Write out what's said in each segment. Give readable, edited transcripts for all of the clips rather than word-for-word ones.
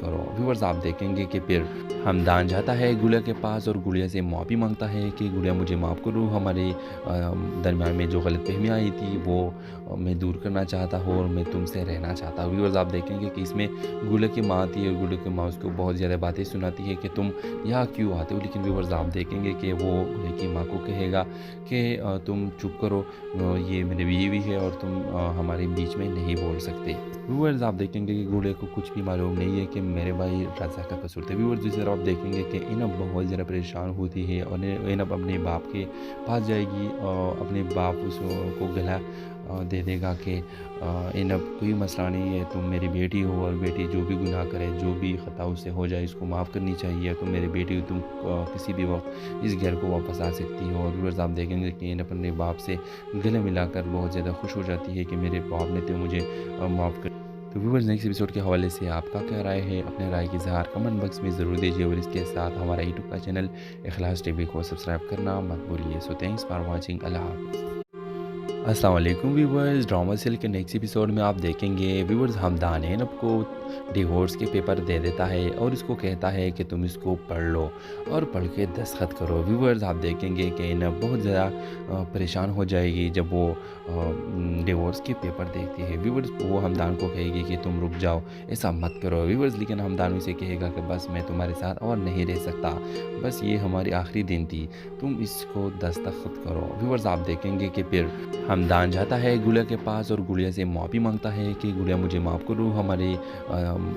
کرو۔ व्यूअर्स आप देखेंगे कि फिर हमदान जाता है गुड़िया के पास और गुड़िया से माफ़ी मांगता है कि गुड़िया मुझे माफ़ करो, हमारे दरमियान में जो गलतफहमी आई थी वो मैं दूर करना चाहता हूँ और मैं तुमसे रहना चाहता हूँ। व्यूअर्स आप देखेंगे कि इसमें गुड़िया की माँ थी और गुड़िया की माँ उसको बहुत ज़्यादा बातें सुनाती है कि तुम यहाँ क्यों आते हो, लेकिन व्यूअर्स आप देखेंगे कि वो गुड़िया की माँ को कहेगा कि तुम चुप करो, ये मेरी बीवी है और तुम हमारे बीच में नहीं बोल सकते। व्यूअर्स आप देखेंगे कि गुड़िया को कुछ भी मालूम नहीं है कि मेरे भाई रज़ा का कसूर था। व्यूअर्स दूसरी तरफ आप देखेंगे कि इनब बहुत ज़्यादा परेशान होती है और इनब अपने बाप के पास जाएगी और अपने बाप उसको गला दे देगा कि इनब कोई मसला नहीं है, तुम मेरी बेटी हो और बेटी जो भी गुनाह करे, जो भी ख़ता उससे हो जाए इसको माफ़ करनी चाहिए, तुम मेरी बेटी हो, तुम किसी भी वक्त इस घर को वापस आ सकती हो। और व्यूअर्स आप देखेंगे कि इनब अपने बाप से गले मिलाकर बहुत ज़्यादा खुश हो जाती है कि मेरे बाप ने तो मुझे माफ़ कर। तो व्यूअर्स नेक्स्ट एपिसोड के हवाले से आपका क्या राय है, अपने राय की इज़हार कमेंट बॉक्स में ज़रूर दीजिए और इसके साथ हमारा यूट्यूब का चैनल इखलास टीवी को सब्सक्राइब करना मत भूलिए। So thanks for watching. Allah हाफ़िज़। अस्सलाम वालेकुम व्यूवर्स, ड्रामा सीरियल के नेक्स्ट एपिसोड में आप देखेंगे व्यूवर्स हमदान इनब को डिवोर्स के पेपर दे देता है और इसको कहता है कि तुम इसको पढ़ लो और पढ़ के दस्तखत करो। व्यूवर्स आप देखेंगे कि इनब बहुत ज़्यादा परेशान हो जाएगी जब वो डिवोर्स के पेपर देखती है। व्यूवर्स वो हमदान को कहेगी कि तुम रुक जाओ, ऐसा मत करो। व्यूवर्स लेकिन हमदान उसे कहेगा कि बस मैं तुम्हारे साथ और नहीं रह सकता, बस ये हमारी आखिरी दिन थी, तुम इसको दस्तखत करो। व्यूवर्स आप देखेंगे कि फिर हमदान जाता है गुड़िया के पास और गुड़िया से माफ़ी मांगता है कि गुड़िया मुझे माफ़ करो, हमारे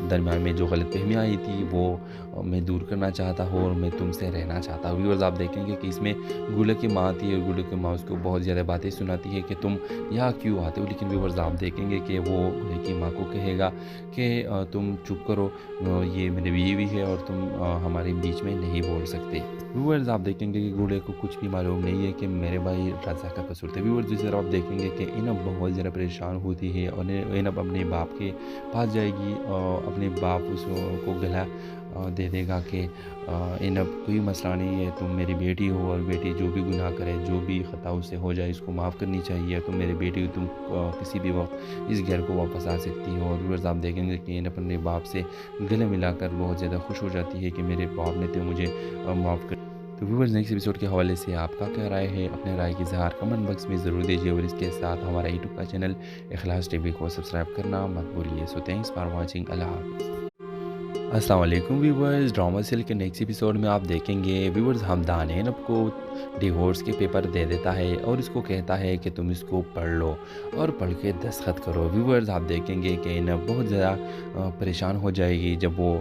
दरमियान में जो गलतफहमी आई थी वो मैं दूर करना चाहता हूँ और मैं तुमसे रहना चाहता हूँ। व्यूअर्स आप देखेंगे कि इसमें गुड़िया की माँ थी और गुड़िया की माँ उसको बहुत ज़्यादा बातें सुनाती है कि तुम यहाँ क्यों आते हो, लेकिन व्यूअर्स आप देखेंगे कि वो गुड़िया की माँ को कहेगा कि तुम चुप करो, ये मेरी बीवी है और तुम हमारे बीच में नहीं बोल सकते। व्यूअर्स आप देखेंगे कि गुड़िया को कुछ भी मालूम नहीं है कि मेरे भाई रज़ा का कसूर था। व्यूअर्स दूसरी तरफ आप देखेंगे कि इनब बहुत ज़्यादा परेशान होती है और इनब अपने बाप के पास जाएगी और अपने बाप उसको गला दे देगा कि इनब कोई मसला नहीं है, तुम मेरी बेटी हो और बेटी जो भी गुनाह करे, जो भी ख़ता उससे हो जाए इसको माफ़ करनी चाहिए, तुम मेरी बेटी हो, तुम किसी भी वक्त इस घर को वापस आ सकती हो। और व्यूअर्स आप देखेंगे कि इनब अपने बाप से गले मिलाकर बहुत ज़्यादा खुश हो जाती है कि मेरे बाप ने तो मुझे माफ़ कर। तो व्यूअर्स नेक्स्ट एपिसोड के हवाले से आपका क्या राय है, अपने राय की इज़हार कमेंट बॉक्स में ज़रूर दीजिए और इसके साथ हमारा यूट्यूब का चैनल इखलास टीवी को सब्सक्राइब करना मत भूलिए। So thanks for watching. Allah हाफ़िज़। अस्सलाम वालेकुम व्यूवर्स, ड्रामा सीरियल के नेक्स्ट एपिसोड में आप देखेंगे व्यूवर्स हमदान इनब को डिवोर्स के पेपर दे देता है और इसको कहता है कि तुम इसको पढ़ लो और पढ़ के दस्तखत करो। व्यूवर्स आप देखेंगे कि इनब बहुत ज़्यादा परेशान हो जाएगी जब वो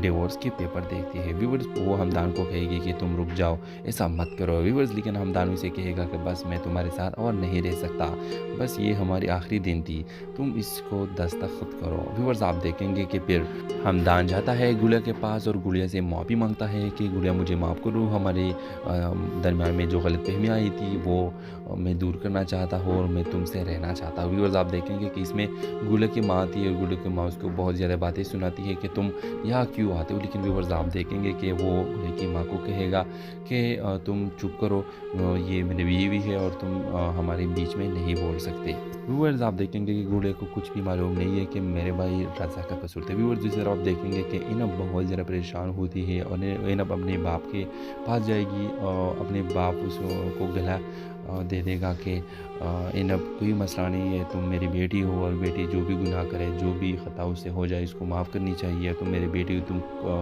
डिवोर्स के पेपर देखती है। व्यूवर्स वो हमदान को कहेगी कि तुम रुक जाओ, ऐसा मत करो। व्यूवर्स लेकिन हमदान उसे कहेगा कि बस मैं तुम्हारे साथ और नहीं रह सकता, बस ये हमारी आखिरी दिन थी, तुम इसको दस्तखत करो। व्यूवर्स आप देखेंगे कि फिर हमदान जाता है गुड़िया के पास और गुड़िया से माफ़ी मांगता है कि गुड़िया मुझे माफ़ करो, हमारे दरमियान में जो गलतफहमी आई थी वो मैं दूर करना चाहता हूँ और मैं तुमसे रहना चाहता हूँ। व्यूअर्स आप देखेंगे कि इसमें गुड़िया की माँ थी और गुड़िया की माँ उसको बहुत ज़्यादा बातें सुनाती है कि तुम यहाँ क्यों आते हो, लेकिन व्यूअर्स आप देखेंगे कि वो गुड़िया की माँ को कहेगा कि तुम चुप करो, ये मेरी बीवी है और तुम हमारे बीच में नहीं बोल सकते। व्यूअर्स आप देखेंगे कि गुड़िया को कुछ भी मालूम नहीं है कि मेरे भाई रज़ा का कसूर था। व्यूअर्स दूसरी तरफ आप देखेंगे कि इनब बहुत ज़्यादा परेशान होती है और इनब अपने बाप के पास जाएगी और अपने बाप उसको गला दे देगा कि इनब कोई मसला नहीं है, तुम मेरी बेटी हो और बेटी जो भी गुनाह करे, जो भी ख़ता उससे हो जाए इसको माफ़ करनी चाहिए, तुम मेरी बेटी हो, तुम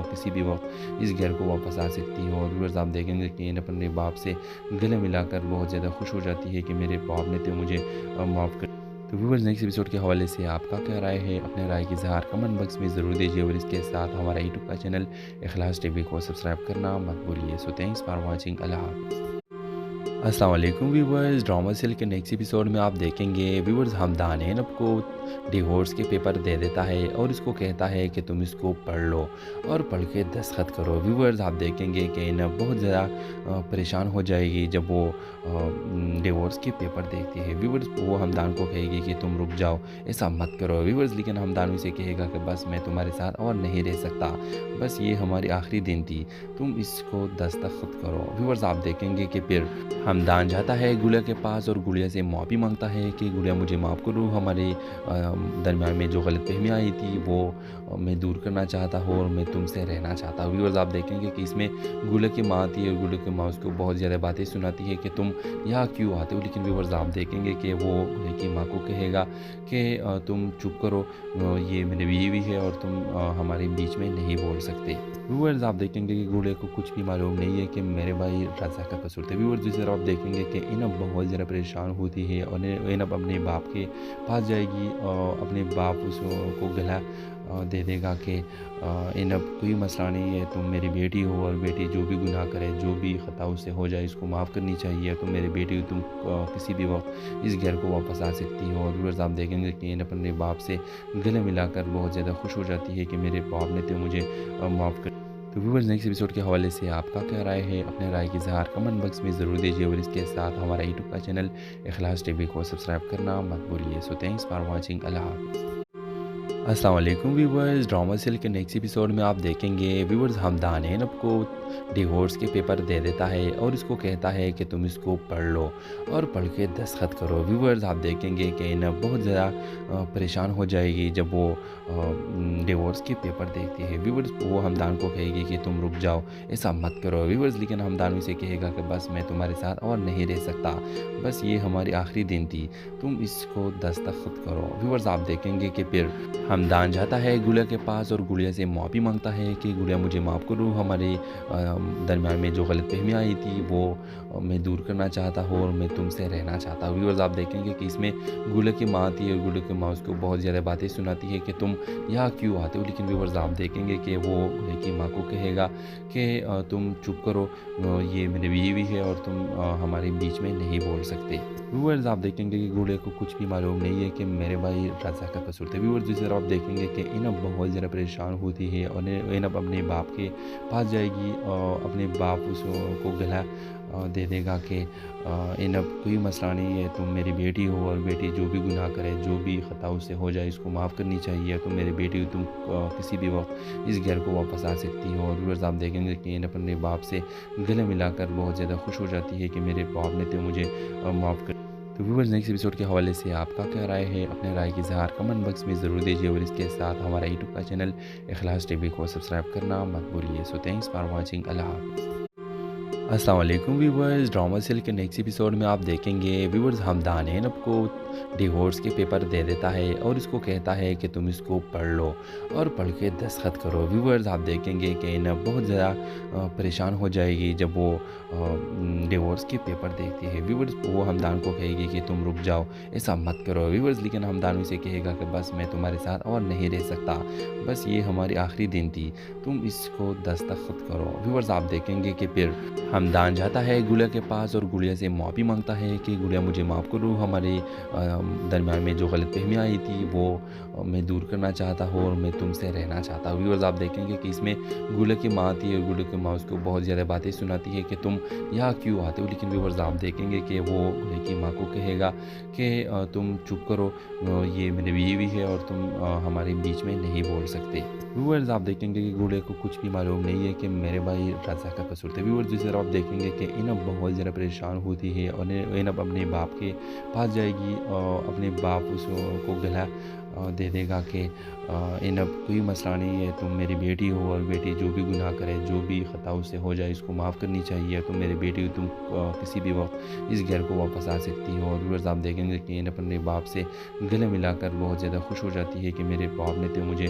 किसी भी वक्त इस घर को वापस आ सकती हो। और व्यूअर्स आप देखेंगे कि इनब अपने बाप से गले मिलाकर बहुत ज़्यादा खुश हो जाती है कि मेरे बाप ने तो मुझे माफ़ कर। तो व्यूअर्स नेक्स्ट एपिसोड के हवाले से आपका क्या राय है, अपने राय की इज़हार कमेंट बॉक्स में ज़रूर दीजिए और इसके साथ हमारा यूट्यूब का चैनल इखलास टीवी को सब्सक्राइब करना मत भूलिए। So thanks for watching. Allah हाफ़िज़। अस्सलाम वालेकुम व्यूवर्स, ड्रामा सीरियल के नेक्स्ट एपिसोड में आप देखेंगे व्यूवर्स हमदान इनब को डिवोर्स के पेपर दे देता है और इसको कहता है कि तुम इसको पढ़ लो और पढ़ के दस्तखत करो। व्यूवर्स आप देखेंगे कि इनब बहुत ज़्यादा परेशान हो जाएगी जब वो डिवोर्स के पेपर देखती है। व्यूवर्स वो हमदान को कहेगी कि तुम रुक जाओ, ऐसा मत करो। व्यूवर्स लेकिन हमदान उसे कहेगा कि बस मैं तुम्हारे साथ और नहीं रह सकता, बस ये हमारी आखिरी दिन थी, तुम इसको दस्तखत करो। व्यूवर्स आप देखेंगे कि फिर हमदान जाता है गुड़िया के पास और गुड़िया से माफ़ी मांगता है कि गुड़िया मुझे माफ़ करो, हमारे दरमियान में जो गलतफहमी आई थी वो मैं दूर करना चाहता हूँ और मैं तुमसे रहना चाहता हूँ। व्यूअर्स आप देखेंगे कि इसमें गुले की माँ आती है और गुले की माँ उसको बहुत ज़्यादा बातें सुनाती है कि तुम यहाँ क्यों आते हो। लेकिन व्यूअर्स आप देखेंगे कि वो गुले की माँ को कहेगा कि तुम चुप करो, ये मेरी बीवी है और तुम हमारे बीच में नहीं बोल सकते। व्यूअर्स आप देखेंगे कि गुले को कुछ भी मालूम नहीं है कि मेरे भाई रज़ा का कसूर था। व्यूअर्स दूसरी तरफ आप देखेंगे कि इनब बहुत ज़्यादा परेशान होती है और इनब अपने बाप के पास जाएगी और अपने बाप उसको गला दे देगा कि इनब कोई मसला नहीं है, तुम मेरी बेटी हो और बेटी जो भी गुनाह करे, जो भी ख़ता उससे हो जाए इसको माफ़ करनी चाहिए। तुम मेरी बेटी हो, तुम किसी भी वक्त इस घर को वापस आ सकती हो। और व्यूअर्स आप देखेंगे कि इनब अपने बाप से गले मिलाकर बहुत ज़्यादा खुश हो जाती है कि मेरे बाप ने तो मुझे माफ़ कर। तो व्यूअर्स नेक्स्ट एपिसोड के हवाले से आपका क्या राय है, अपने राय की इज़हार कमेंट बॉक्स में ज़रूर दीजिए और इसके साथ हमारा यूट्यूब का चैनल इखलास टीवी को सब्सक्राइब करना मत भूलिए। So thanks for watching. Allah हाफ़िज़। अस्सलाम वालेकुम व्यूवर्स, ड्रामा सीरियल के नेक्स्ट एपिसोड में आप देखेंगे व्यूवर्स हमदान इनब को डिवोर्स के पेपर दे देता है और इसको कहता है कि तुम इसको पढ़ लो और पढ़ के दस्तखत करो। व्यूवर्स आप देखेंगे कि इनब बहुत ज़्यादा परेशान हो जाएगी जब वो डिवोर्स के पेपर देखती है। व्यूवर्स वो हमदान को कहेगी कि तुम रुक जाओ, ऐसा मत करो। व्यूवर्स लेकिन हमदान उसे कहेगा कि बस मैं तुम्हारे साथ और नहीं रह सकता, बस ये हमारी आखिरी दिन थी, तुम इसको दस्तखत करो। व्यूवर्स आप देखेंगे कि फिर हमदान जाता है गुड़िया के पास और गुड़िया से माफ़ी मांगता है कि गुड़िया मुझे माफ़ करो, हमारे दरमियान में जो गलतफहमी आई थी वो मैं दूर करना चाहता हूँ और मैं तुमसे रहना चाहता हूँ। व्यूअर्स आप देखेंगे कि इसमें गुड़िया की माँ आती है और गुड़िया की माँ उसको बहुत ज़्यादा बातें सुनाती है कि तुम यहाँ क्यों आते हो। लेकिन व्यूअर्स आप देखेंगे कि वो गुड़िया की माँ को कहेगा कि तुम चुप करो, ये मेरी बीवी है और तुम हमारे बीच में नहीं बोल सकते। व्यूअर्स आप देखेंगे कि गुड़िया को कुछ भी मालूम नहीं है कि मेरे भाई रज़ा का कसूर था। व्यूअर्स दूसरी तरफ आप देखेंगे कि इनब बहुत ज़्यादा परेशान होती है और इनब अपने बाप के पास जाएगी और अपने बाप उसको गला दे देगा कि इनब कोई मसला नहीं है, तुम मेरी बेटी हो और बेटी जो भी गुनाह करे, जो भी ख़ता उससे हो जाए इसको माफ़ करनी चाहिए। तुम मेरी बेटी हो, तुम किसी भी वक्त इस घर को वापस आ सकती हो। और व्यूअर्स आप देखेंगे कि इनब अपने बाप से गले मिलाकर बहुत ज़्यादा खुश हो जाती है कि मेरे बाप ने तो मुझे माफ़ कर। तो व्यूअर्स नेक्स्ट एपिसोड के हवाले से आपका क्या राय है, अपने राय की इज़हार कमेंट बॉक्स में ज़रूर दीजिए और इसके साथ हमारा यूट्यूब का चैनल इखलास टीवी को सब्सक्राइब करना मत भूलिए। So thanks for watching. Allah हाफ़िज़। अस्सलाम वालेकुम व्यूवर्स, ड्रामा सीरियल के नेक्स्ट एपिसोड में आप देखेंगे व्यूवर्स हमदान इनब को डिवोर्स के पेपर दे देता है और इसको कहता है कि तुम इसको पढ़ लो और पढ़ के दस्तखत करो। व्यूवर्स आप देखेंगे कि इनब बहुत ज़्यादा परेशान हो जाएगी जब वो डिवोर्स के पेपर देखती है। व्यूवर्स वो हमदान को कहेगी कि तुम रुक जाओ, ऐसा मत करो। व्यूवर्स लेकिन हमदान उसे कहेगा कि बस मैं तुम्हारे साथ और नहीं रह सकता, बस ये हमारी आखिरी दिन थी, तुम इसको दस्तखत करो। व्यूवर्स आप देखेंगे कि फिर हमदान जाता है गुड़िया के पास और गुड़िया से माफ़ी मांगता है कि गुड़िया मुझे माफ़ करो, हमारे दरमियान में जो गलतफहमी आई थी वो मैं दूर करना चाहता हूँ और मैं तुमसे रहना चाहता हूँ। व्यूअर्स आप देखेंगे कि इसमें गुड़िया की माँ आती है और गुड़िया की माँ उसको बहुत ज़्यादा बातें सुनाती है कि तुम यहाँ क्यों आते हो। लेकिन व्यूअर्स आप देखेंगे कि वो गुड़िया की माँ को कहेगा कि तुम चुप करो, ये मेरी बीवी है और तुम हमारे बीच में नहीं बोल सकते। व्यूअर्स आप देखेंगे कि गुड़िया को कुछ भी मालूम नहीं है कि मेरे भाई रज़ा का कसूर था। व्यूअर्स दूसरी तरफ आप देखेंगे कि इनब बहुत ज़्यादा परेशान होती है और इनब अपने बाप के पास जाएगी और अपने बाप उसको गला दे देगा कि इनब कोई मसला नहीं है, तुम मेरी बेटी हो और बेटी जो भी गुनाह करे, जो भी ख़ता उससे हो जाए इसको माफ़ करनी चाहिए। तुम मेरी बेटी हो, तुम किसी भी वक्त इस घर को वापस आ सकती हो। और व्यूअर्स आप देखेंगे कि इनब अपने बाप से गले मिलाकर बहुत ज़्यादा खुश हो जाती है कि मेरे बाप ने तो मुझे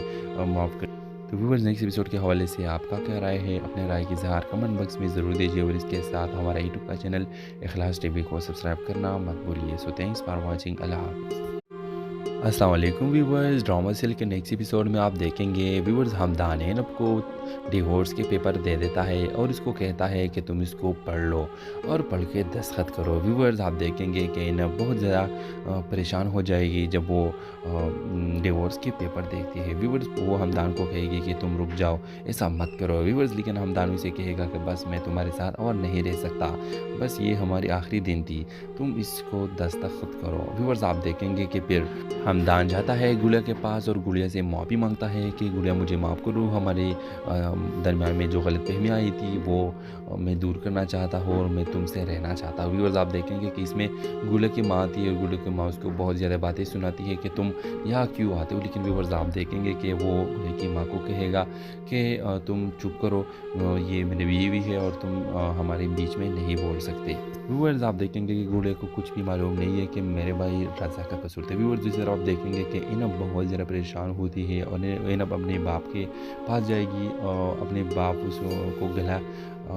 माफ़ कर। तो व्यूअर्स नेक्स्ट एपिसोड के हवाले से आपका क्या राय है, अपने राय की इज़हार कमेंट बॉक्स में ज़रूर दीजिए और इसके साथ हमारा यूट्यूब का चैनल इखलास टीवी को सब्सक्राइब करना मत भूलिए। So thanks for watching. Allah हाफ़िज़। अस्सलाम वालेकुम व्यूवर्स, ड्रामा सीरियल के नेक्स्ट एपिसोड में आप देखेंगे व्यूवर्स हमदान इनब को डिवोर्स के पेपर दे देता है और इसको कहता है कि तुम इसको पढ़ लो और पढ़ के दस्तखत करो। व्यूवर्स आप देखेंगे कि इनब बहुत ज़्यादा परेशान हो जाएगी जब वो डिवोर्स के पेपर देखती है। व्यूवर्स वो हमदान को कहेगी कि तुम रुक जाओ, ऐसा मत करो। व्यूवर्स लेकिन हमदान उसे कहेगा कि बस मैं तुम्हारे साथ और नहीं रह सकता, बस ये हमारी आखिरी दिन थी, तुम इसको दस्तखत करो। व्यूवर्स आप देखेंगे कि फिर हमदान जाता है गुड़िया के पास और गुड़िया से माफ़ी मांगता है कि गुड़िया मुझे माफ़ करो, हमारे दरमियान में जो गलतफ़हमी आई थी वो मैं दूर करना चाहता हूँ और मैं तुमसे रहना चाहता हूँ। व्यूअर्स आप देखेंगे कि इसमें गुड़िया की माँ थी और गुड़िया की माँ उसको बहुत ज़्यादा बातें सुनाती है कि तुम यहाँ क्यों आते हो, लेकिन व्यूअर्स आप देखेंगे कि वो गुड़िया की माँ को कहेगा कि तुम चुप करो, ये मेरी बीवी है और तुम हमारे बीच में नहीं बोल सकते। व्यूअर्स आप देखेंगे कि गुड़िया को कुछ भी मालूम नहीं है कि मेरे भाई रज़ा का कसूर था। व्यूअर्स दूसरी तरफ आप देखेंगे कि इनब बहुत ज़्यादा परेशान होती है और इनब अपने बाप के पास जाएगी और अपने बाप उसको गला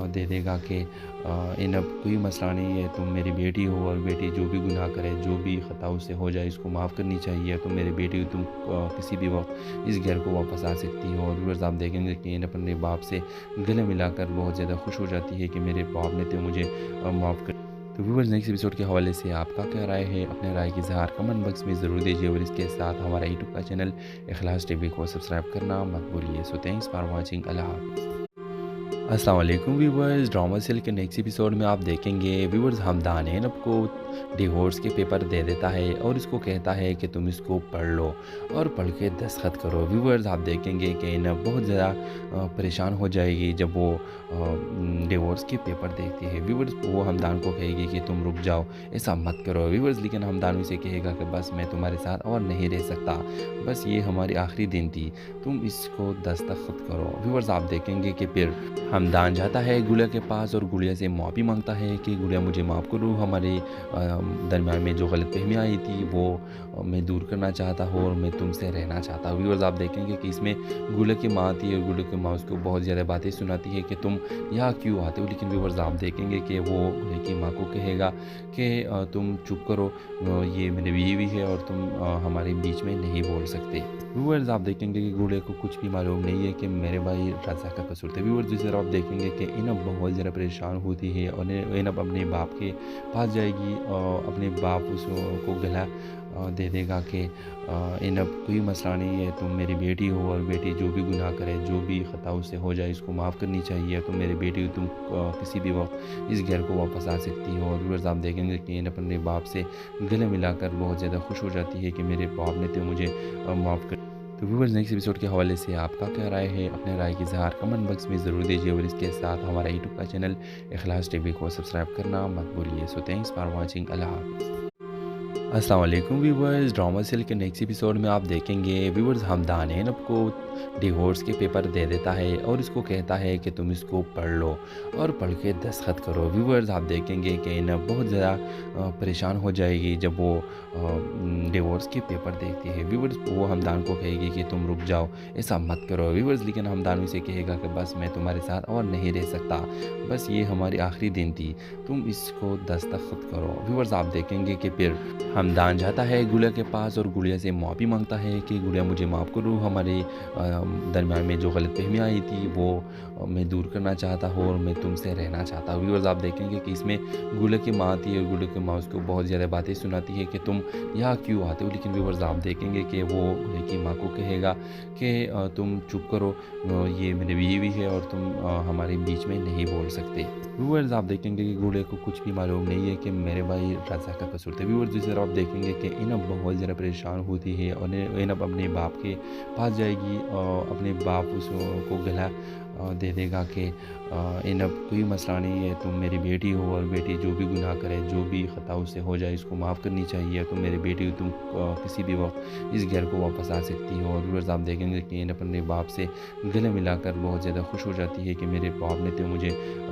दे देगा कि इनब कोई मसला नहीं है, तुम मेरी बेटी हो और बेटी जो भी गुनाह करे, जो भी ख़ता उससे हो जाए इसको माफ़ करनी चाहिए। तुम मेरी बेटी हो, तुम किसी भी वक्त इस घर को वापस आ सकती हो। और व्यूअर्स आप देखेंगे कि इनब अपने बाप से गले मिलाकर बहुत ज़्यादा खुश हो जाती है कि मेरे बाप ने तो मुझे माफ़ कर। तो व्यूअर्स नेक्स्ट एपिसोड के हवाले से आपका क्या राय है, अपने राय की इज़हार कमेंट बॉक्स में ज़रूर दीजिए और इसके साथ हमारा यूट्यूब का चैनल इखलास टीवी को सब्सक्राइब करना मत भूलिए। So thanks for watching. Allah हाफ़िज़। अस्सलाम वालेकुम व्यूअर्स, ड्रामा सीरियल के नेक्स्ट एपिसोड में आप देखेंगे व्यूअर्स हमदान इनब को डिवोर्स के पेपर दे देता है और इसको कहता है कि तुम इसको पढ़ लो और पढ़ के दस्तखत करो। व्यूअर्स आप देखेंगे कि इनब बहुत ज़्यादा परेशान हो जाएगी जब वो डिवोर्स के पेपर देखती है। व्यूअर्स वो हमदान को कहेगी कि तुम रुक जाओ, ऐसा मत करो। व्यूअर्स लेकिन हमदान उसे कहेगा कि बस मैं तुम्हारे साथ और नहीं रह सकता, बस ये हमारी आखिरी दिन थी, तुम इसको दस्तखत करो। व्यूअर्स आप देखेंगे कि फिर हमदान जाता है गुड़िया के पास और गुड़िया से माफ़ी मांगता है कि गुड़िया मुझे माफ़ करो, हमारे दरमियान में जो गलतफ़हमी आई थी वो मैं दूर करना चाहता हूँ और मैं तुमसे रहना चाहता हूँ। व्यूअर्स आप देखेंगे कि इसमें गुड़िया की माँ थी और गुड़िया की माँ उसको बहुत ज़्यादा बातें सुनाती है कि तुम यहाँ क्यों आते हो, लेकिन व्यूअर्स आप देखेंगे कि वो गुड़िया की माँ को कहेगा कि तुम चुप करो, ये मेरी बीवी है और तुम हमारे बीच में नहीं बोल सकते। व्यूअर्स आप देखेंगे कि गुड़िया को कुछ भी मालूम नहीं है कि मेरे भाई रज़ा का कसूर था। व्यूअर्स दूसरी तरफ आप देखेंगे कि इनब बहुत ज़्यादा परेशान होती है और इनब अपने बाप के पास जाएगी और अपने बाप उसको गला दे देगा कि इनब कोई मसला नहीं है, तुम मेरी बेटी हो और बेटी जो भी गुनाह करे, जो भी ख़ता उससे हो जाए इसको माफ़ करनी चाहिए। तुम मेरी बेटी हो, तुम किसी भी वक्त इस घर को वापस आ सकती हो। और व्यूअर्स आप देखेंगे कि इनब अपने बाप से गले मिलाकर बहुत ज़्यादा खुश हो जाती है कि मेरे बाप ने तो मुझे माफ़ कर। तो व्यूअर्स नेक्स्ट एपिसोड के हवाले से आपका क्या राय है, अपने राय की इज़हार कमेंट बॉक्स में ज़रूर दीजिए और इसके साथ हमारा यूट्यूब का चैनल इखलास टीवी को सब्सक्राइब करना मत भूलिए। So thanks for watching. Allah हाफ़िज़। अस्सलाम वालेकुम व्यूअर्स, ड्रामा सीरियल के नेक्स्ट एपिसोड में आप देखेंगे व्यूअर्स हमदान इनब को डिवोर्स के पेपर दे देता है और इसको कहता है कि तुम इसको पढ़ लो और पढ़ के दस्तखत करो। व्यूअर्स आप देखेंगे कि इनब बहुत ज़्यादा परेशान हो जाएगी जब वो डिवोर्स के पेपर देखती है। व्यूअर्स वो हमदान को कहेगी कि तुम रुक जाओ, ऐसा मत करो। व्यूअर्स लेकिन हमदान उसे कहेगा कि बस मैं तुम्हारे साथ और नहीं रह सकता, बस ये हमारी आखिरी दिन थी, तुम इसको दस्तखत करो। व्यूअर्स आप देखेंगे कि फिर हमदान जाता है गुड़िया के पास और गुड़िया से माफ़ी मांगता है कि गुड़िया मुझे माफ़ करो, हमारे दरमियान में जो गलतफ़हमी आई थी वो मैं दूर करना चाहता हूँ और मैं तुमसे रहना चाहता हूँ। व्यूअर्स आप देखेंगे कि इसमें गुड़िया की माँ थी और गुड़िया की माँ उसको बहुत ज़्यादा बातें सुनाती है कि तुम यहाँ क्यों आते हो, लेकिन व्यूअर्स आप देखेंगे कि वो गुड़िया की माँ को कहेगा कि तुम चुप करो, ये मेरी बीवी है और तुम हमारे बीच में नहीं बोल सकते। व्यूअर्स आप देखेंगे कि गुड़िया को कुछ भी मालूम नहीं है कि मेरे भाई रज़ा का कसूर था। व्यूअर्स दूसरी तरफ आप देखेंगे कि इनब बहुत ज़्यादा परेशान होती है और इनब अपने बाप के पास जाएगी और अपने बाप उसको गला दे देगा कि इनब कोई मसला नहीं है, तुम मेरी बेटी हो और बेटी जो भी गुनाह करे, जो भी ख़ता उससे हो जाए इसको माफ़ करनी चाहिए। तुम मेरी बेटी हो, तुम किसी भी वक्त इस घर को वापस आ सकती हो। और व्यूअर्स आप देखेंगे कि इनब अपने बाप से गले मिलाकर बहुत ज़्यादा खुश हो जाती है कि मेरे बाप ने तो मुझे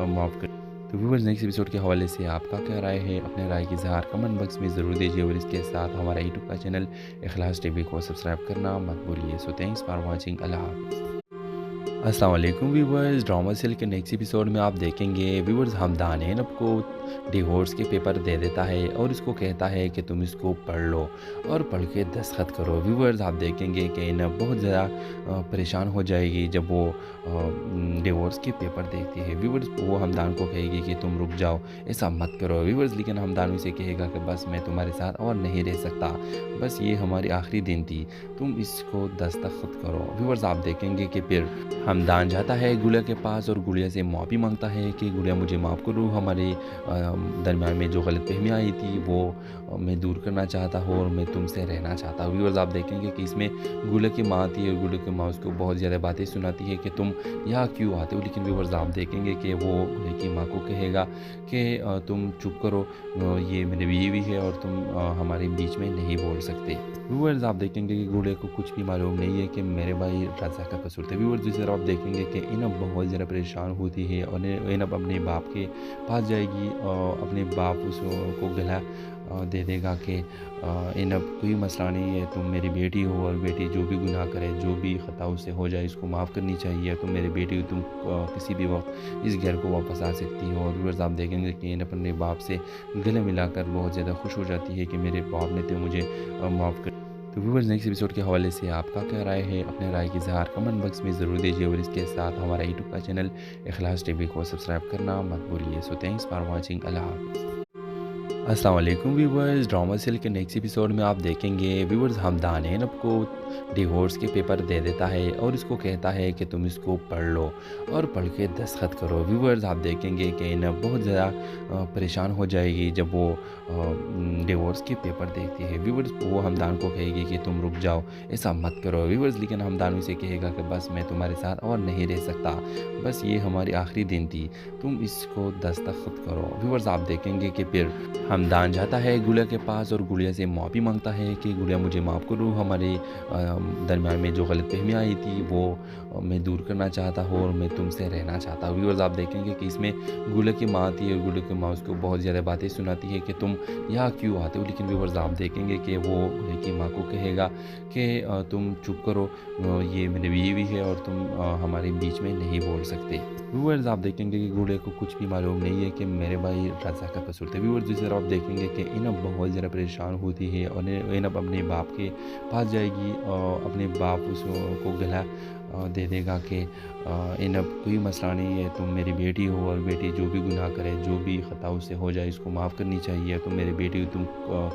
माफ़ कर। तो व्यूअर्स नेक्स्ट एपिसोड के हवाले से आपका क्या राय है, अपने राय की इज़हार कमेंट बॉक्स में ज़रूर दीजिए और इसके साथ हमारा यूट्यूब का चैनल इखलास टीवी को सब्सक्राइब करना मत भूलिए। So thanks for watching. Allah हाफ़िज़। अस्सलाम वालेकुम व्यूअर्स, ड्रामा सीरियल के नेक्स्ट एपिसोड में आप देखेंगे व्यूअर्स हमदान इनब को डिवोर्स के पेपर दे देता है और इसको कहता है कि तुम इसको पढ़ लो और पढ़ के दस्तखत करो। व्यूअर्स आप देखेंगे कि इनब बहुत ज़्यादा परेशान हो जाएगी जब वो डिवोर्स के पेपर देखती है। व्यूअर्स वो हमदान को कहेगी कि तुम रुक जाओ, ऐसा मत करो। व्यूअर्स लेकिन हमदान उसे कहेगा कि बस मैं तुम्हारे साथ और नहीं रह सकता, बस ये हमारी आखिरी दिन थी, तुम इसको दस्तखत करो। व्यूअर्स आप देखेंगे कि फिर हमदान जाता है गुड़िया के पास और गुड़िया से माफ़ी मांगता है कि गुड़िया मुझे माफ़ करो, हमारे दरमियान में जो गलतफ़हमी आई थी वो मैं दूर करना चाहता हूँ और मैं तुमसे रहना चाहता हूँ। व्यूअर्स आप देखेंगे कि इसमें गुड़िया की माँ थी और गुड़िया की माँ उसको बहुत ज़्यादा बातें सुनाती है कि तुम यहाँ क्यों आते हो, लेकिन व्यूअर्स आप देखेंगे कि वो गुड़िया की माँ को कहेगा कि तुम चुप करो, ये मेरी बीवी है और तुम हमारे बीच में नहीं बोल सकते। व्यूअर्स आप देखेंगे कि गुड़िया को कुछ भी मालूम नहीं है कि मेरे भाई रज़ा का कसूर था। व्यूअर्स दूसरी तरफ आप देखेंगे कि इनब बहुत ज़्यादा परेशान होती है और इनब अपने बाप के पास जाएगी और अपने बाप उसको गला दे देगा कि इनब कोई मसला नहीं है, तुम मेरी बेटी हो और बेटी जो भी गुनाह करे, जो भी ख़ता उससे हो जाए इसको माफ़ करनी चाहिए, तुम मेरी बेटी हो, तुम किसी भी वक्त इस घर को वापस आ सकती हो। और व्यूअर्स आप देखेंगे कि इनब अपने बाप से गले मिलाकर बहुत ज़्यादा खुश हो जाती है कि मेरे बाप ने तो मुझे माफ़ कर। तो व्यूअर्स नेक्स्ट एपिसोड के हवाले से आपका क्या राय है, अपने राय की इज़हार कमेंट बॉक्स में ज़रूर दीजिए और इसके साथ हमारा यूट्यूब का चैनल इखलास टीवी को सब्सक्राइब करना मत भूलिए। So thanks for watching, Allah हाफ़िज़। अस्सलाम वालेकुम व्यूवर्स, ड्रामा सीरियल के नेक्स्ट एपिसोड में आप देखेंगे व्यूवर्स हमदान इनब को डिवोर्स के पेपर दे देता है और इसको कहता है कि तुम इसको पढ़ लो और पढ़ के दस्तखत करो। व्यूवर्स आप देखेंगे कि इनब बहुत ज़्यादा परेशान हो जाएगी जब वो डिवोर्स के पेपर देखती है। व्यूवर्स वो हमदान को कहेगी कि तुम रुक जाओ, ऐसा मत करो व्यूवर्स, लेकिन हमदान उसे कहेगा कि बस मैं तुम्हारे साथ और नहीं रह सकता, बस ये हमारी आखिरी दिन थी, तुम इसको दस्तखत करो। व्यूवर्स आप देखेंगे कि फिर हमदान जाता है गुड़िया के पास और गुड़िया से माफ़ी मांगता है कि गुड़िया मुझे माफ़ करो, हमारे दरमियान में जो गलतफ़हमी आई थी वो मैं दूर करना चाहता हूँ और मैं तुमसे रहना चाहता हूँ। व्यूअर्स आप देखेंगे कि इसमें गुड़िया की माँ थी और गुड़िया की माँ उसको बहुत ज़्यादा बातें सुनाती है कि तुम यहाँ क्यों आते हो, लेकिन व्यूअर्स आप देखेंगे कि वो गुड़िया की माँ को कहेगा कि तुम चुप करो, ये मेरी बीवी है और तुम हमारे बीच में नहीं बोल सकते। व्यूअर्स आप देखेंगे कि गुड़िया को कुछ भी मालूम नहीं है कि मेरे भाई रज़ा का कसूर था। व्यूअर्स दूसरी तरफ आप देखेंगे कि इनब बहुत ज़्यादा परेशान होती है और इनब अपने बाप के पास जाएगी और अपने बाप उसको गला दे देगा कि इनब कोई मसला नहीं है, तुम मेरी बेटी हो और बेटी जो भी गुनाह करे, जो भी ख़ता उससे हो जाए इसको माफ़ करनी चाहिए, तुम मेरी बेटी हो, तुम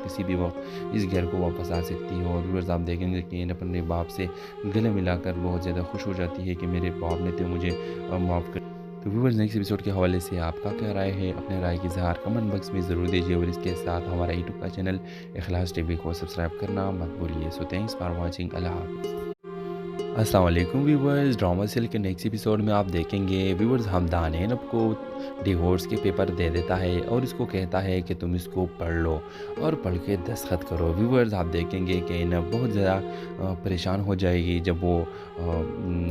किसी भी वक्त इस घर को वापस आ सकती हो। और व्यूअर्स आप देखेंगे कि इनब अपने बाप से गले मिलाकर बहुत ज़्यादा खुश हो जाती है कि मेरे बाप ने तो मुझे माफ़ कर। तो व्यूअर्स नेक्स्ट एपिसोड के हवाले से आपका क्या राय है, अपने राय की इज़हार कमेंट बॉक्स में ज़रूर दीजिए और इसके साथ हमारा यूट्यूब का चैनल इखलास टीवी को सब्सक्राइब करना मत भूलिए। So thanks for watching, Allah हाफ़िज़। अस्सलाम वालेकुम व्यूवर्स, ड्रामा सीरियल के नेक्स्ट एपिसोड में आप देखेंगे व्यूवर्स हमदान इनब को डिवोर्स के पेपर दे देता है और इसको कहता है कि तुम इसको पढ़ लो और पढ़ के दस्तखत करो। व्यूवर्स आप देखेंगे कि इनब बहुत ज़्यादा परेशान हो जाएगी जब वो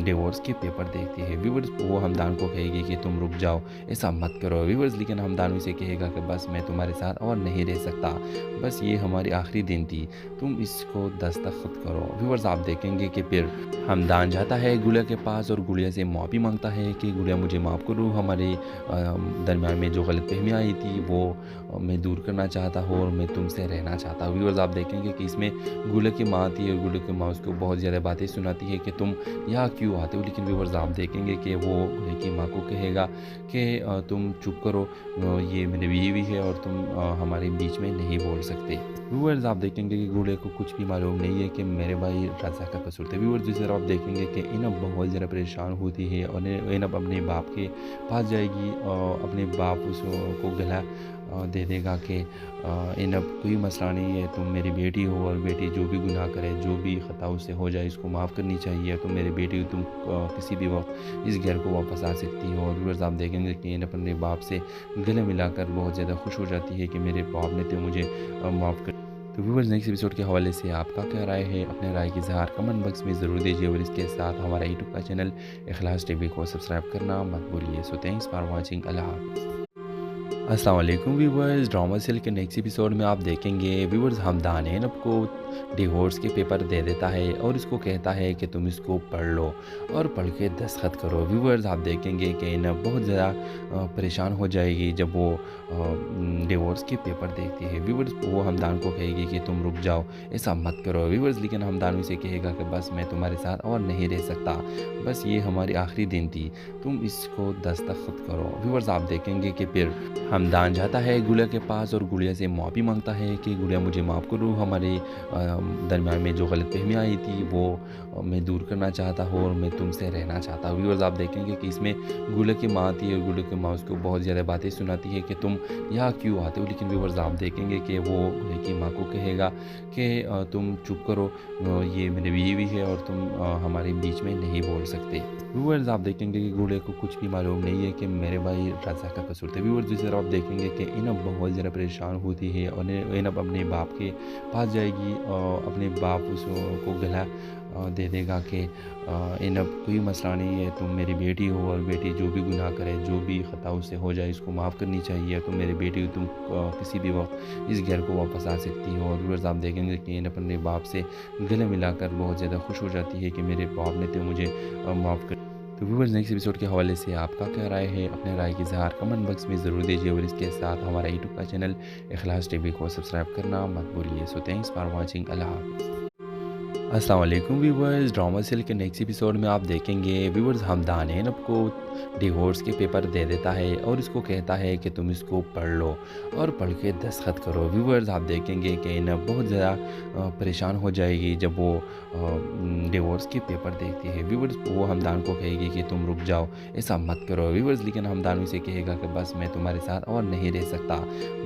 डिवोर्स के पेपर देखती है। व्यूवर्स वो हमदान को कहेगी कि तुम रुक जाओ, ऐसा मत करो व्यूवर्स, लेकिन हमदान उसे कहेगा कि बस मैं तुम्हारे साथ और नहीं रह सकता, बस ये हमारी आखिरी दिन थी, तुम इसको दस्तखत करो। व्यूवर्स आप देखेंगे कि फिर हमदान जाता है गुड़िया के पास और गुड़िया से माफ़ी मांगता है कि गुड़िया मुझे माफ़ करो, हमारे दरमियान में जो गलतफ़हमी आई थी वो मैं दूर करना चाहता हूँ और मैं तुमसे रहना चाहता हूँ। व्यूअर्स आप देखेंगे कि इसमें गुड़िया की माँ थी और गुड़िया की माँ उसको बहुत ज़्यादा बातें सुनाती है कि तुम यहाँ क्यों आते हो, लेकिन व्यूअर्स आप देखेंगे कि वो गुड़िया की माँ को कहेगा कि तुम चुप करो, ये मेरी बीवी है और तुम हमारे बीच में नहीं बोल सकते। व्यूअर्स आप देखेंगे कि गुड़िया को कुछ भी मालूम नहीं है कि मेरे भाई रज़ा का कसूर था। व्यूअर्स दूसरी तरफ आप देखेंगे कि इनब बहुत ज़्यादा परेशान होती है और इनब अपने बाप के पास जाएगी और अपने बाप उसको गला दे देगा कि इनब कोई मसला नहीं है, तुम मेरी बेटी हो और बेटी जो भी गुनाह करे, जो भी ख़ता उससे हो जाए इसको माफ़ करनी चाहिए, तुम मेरी बेटी हो, तुम किसी भी वक्त इस घर को वापस आ सकती हो। और व्यूअर्स आप देखेंगे कि इनब अपने बाप से गले मिलाकर बहुत ज़्यादा खुश हो जाती है कि मेरे बाप ने तो मुझे माफ़ कर। तो व्यूअर्स नेक्स्ट एपिसोड के हवाले से आपका क्या राय है, अपने राय की इज़हार कमेंट बॉक्स में ज़रूर दीजिए और इसके साथ हमारा यूट्यूब का चैनल इखलास टीवी को सब्सक्राइब करना मत भूलिए। So thanks for watching, Allah हाफ़िज़। अस्सलाम वालेकुम व्यूवर्स, ड्रामा सीरियल के नेक्स्ट एपिसोड में आप देखेंगे व्यूवर्स हमदान इनब को डिवोर्स के पेपर दे देता है और इसको कहता है कि तुम इसको पढ़ लो और पढ़ के दस्तखत करो। व्यूवर्स आप देखेंगे कि इनब बहुत ज़्यादा परेशान हो जाएगी जब वो डिवोर्स के पेपर देखती है। व्यूवर्स वो हमदान को कहेगी कि तुम रुक जाओ, ऐसा मत करो व्यूवर्स, लेकिन हमदान उसे कहेगा कि बस मैं तुम्हारे साथ और नहीं रह सकता, बस ये हमारी आखिरी दिन थी, तुम इसको दस्तखत करो। व्यूवर्स आप देखेंगे कि फिर हमदान जाता है गुड़िया के पास और गुड़िया से माफ़ी मांगता है कि गुड़िया मुझे माफ़ करो, हमारे दरमियान में जो गलतफ़हमी आई थी वो मैं दूर करना चाहता हूँ और मैं तुमसे रहना चाहता हूँ। व्यूअर्स आप देखेंगे कि इसमें गुलर की माँ थी और गुलर की माँ उसको बहुत ज़्यादा बातें सुनाती है कि तुम यहाँ क्यों आते हो, लेकिन व्यूअर्स आप देखेंगे कि वो गुलर की माँ को कहेगा कि तुम चुप करो, ये मेरी बीवी है और तुम हमारे बीच में नहीं बोल सकते। व्यूअर्स आप देखेंगे कि गुड़े को कुछ भी मालूम नहीं है कि मेरे भाई रज़ा का कसूर था। व्यूअर्स दूसरी तरफ आप देखेंगे कि इनब बहुत ज़्यादा परेशान होती है और इनब अपने बाप के पास जाएगी और अपने बाप उसको गला दे देगा कि इनब कोई मसला नहीं है, तुम मेरी बेटी हो और बेटी जो भी गुनाह करे, जो भी ख़ता उससे हो जाए इसको माफ़ करनी चाहिए। तुम मेरी बेटी हो, तुम किसी भी वक्त इस घर को वापस आ सकती हो। और व्यूअर्स आप देखेंगे कि इनब अपने बाप से गले मिलाकर बहुत ज़्यादा खुश हो जाती है कि मेरे बाप ने तो मुझे माफ़ कर। तो व्यूअर्स नेक्स्ट एपिसोड के हवाले से आपका क्या राय है, अपने राय की इज़हार कमेंट बॉक्स में ज़रूर दीजिए और इसके साथ हमारा यूट्यूब का चैनल इखलास टीवी को सब्सक्राइब करना मत भूलिए। So thanks for watching. Allah हाफ़िज़। अस्सलाम वालेकुम व्यूवर्स, ड्रामा सीरियल के नेक्स्ट एपिसोड में आप देखेंगे व्यूवर्स हमदान इनब को डिवोर्स के पेपर दे देता है और इसको कहता है कि तुम इसको पढ़ लो और पढ़ के दस्तखत करो। व्यूवर्स आप देखेंगे कि इनब बहुत ज़्यादा परेशान हो जाएगी जब वो डिवोर्स के पेपर देखती है। व्यूवर्स वो हमदान को कहेगी कि तुम रुक जाओ, ऐसा मत करो। व्यूवर्स लेकिन हमदान उसे कहेगा कि बस मैं तुम्हारे साथ और नहीं रह सकता,